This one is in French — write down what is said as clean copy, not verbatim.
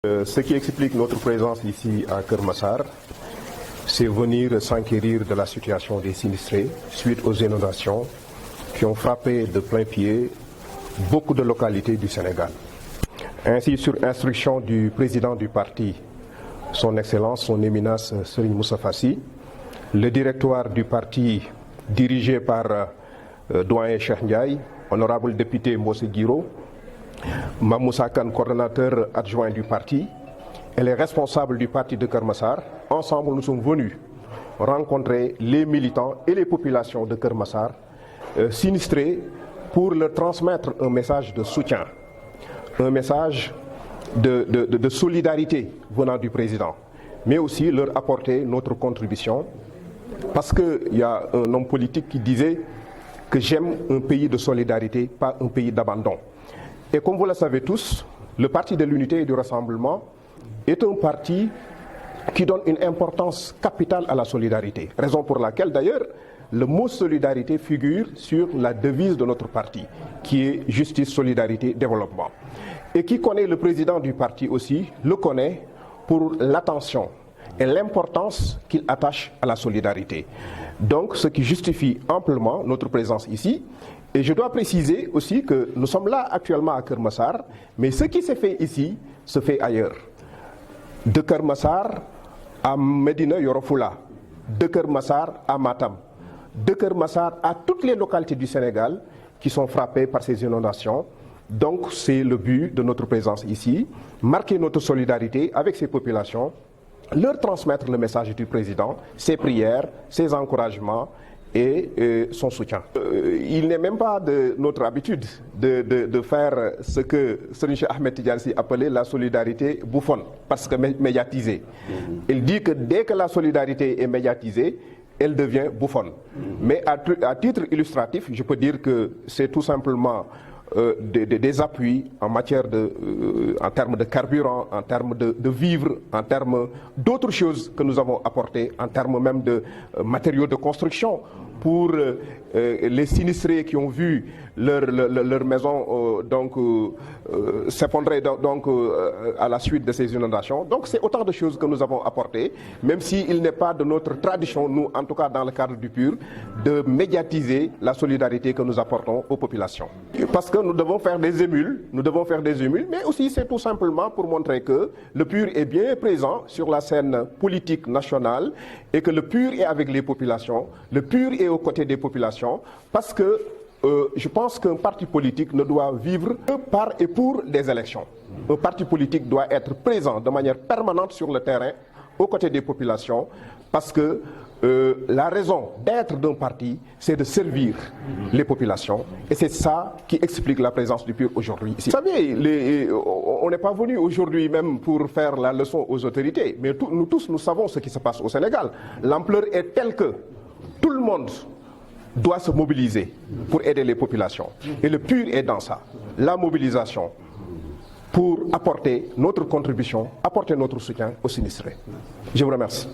Ce qui explique notre présence ici à Keur Massar, c'est venir s'enquérir de la situation des sinistrés suite aux inondations qui ont frappé de plein pied beaucoup de localités du Sénégal. Ainsi, sur instruction du président du parti, son Excellence, son Éminence Serigne Moustapha Sy, le directoire du parti dirigé par doyen Cheikh Ndiaye, honorable député Mbossé Guiro, Mamoussa Kane, coordonnateur adjoint du parti, et les responsables du parti de Keur Massar, ensemble nous sommes venus rencontrer les militants et les populations de Keur Massar sinistrés pour leur transmettre un message de soutien, un message de solidarité venant du président, mais aussi leur apporter notre contribution, parce qu'il y a un homme politique qui disait que j'aime un pays de solidarité, pas un pays d'abandon. Et comme vous le savez tous, le Parti de l'Unité et du Rassemblement est un parti qui donne une importance capitale à la solidarité. Raison pour laquelle d'ailleurs le mot solidarité figure sur la devise de notre parti, qui est justice, solidarité, développement. Et qui connaît le président du parti aussi, le connaît pour l'attention et l'importance qu'il attache à la solidarité. Donc ce qui justifie amplement notre présence ici. Et je dois préciser aussi que nous sommes là actuellement à Keur Massar, mais ce qui s'est fait ici se fait ailleurs. De Keur Massar à Médina Yoro Foulah, de Keur Massar à Matam, de Keur Massar à toutes les localités du Sénégal qui sont frappées par ces inondations. Donc c'est le but de notre présence ici, marquer notre solidarité avec ces populations, leur transmettre le message du président, ses prières, ses encouragements et son soutien. Il n'est même pas de notre habitude de faire ce que Serigne Ahmed Tidiane Sy appelait la solidarité bouffonne, parce que médiatisée. Il dit que dès que la solidarité est médiatisée, elle devient bouffonne. Mais à titre illustratif, je peux dire que c'est tout simplement des appuis en matière en termes de carburant, en termes de vivres, en termes d'autres choses que nous avons apportées, en termes même de matériaux de construction pour les sinistrés qui ont vu leur maison s'effondrer à la suite de ces inondations. Donc c'est autant de choses que nous avons apportées, même s'il n'est pas de notre tradition, nous en tout cas dans le cadre du PUR, de médiatiser la solidarité que nous apportons aux populations. Parce que nous devons faire des émules, mais aussi c'est tout simplement pour montrer que le PUR est bien présent sur la scène politique nationale et que le PUR est avec les populations, le PUR est aux côtés des populations, parce que je pense qu'un parti politique ne doit vivre que par et pour des élections. Un parti politique doit être présent de manière permanente sur le terrain, aux côtés des populations, parce que la raison d'être d'un parti, c'est de servir les populations. Et c'est ça qui explique la présence du PUR aujourd'hui. Vous savez, on n'est pas venu aujourd'hui même pour faire la leçon aux autorités, mais nous tous, nous savons ce qui se passe au Sénégal. L'ampleur est telle que tout le monde doit se mobiliser pour aider les populations. Et le PUR est dans ça, la mobilisation pour apporter notre contribution, apporter notre soutien aux sinistrés. Je vous remercie.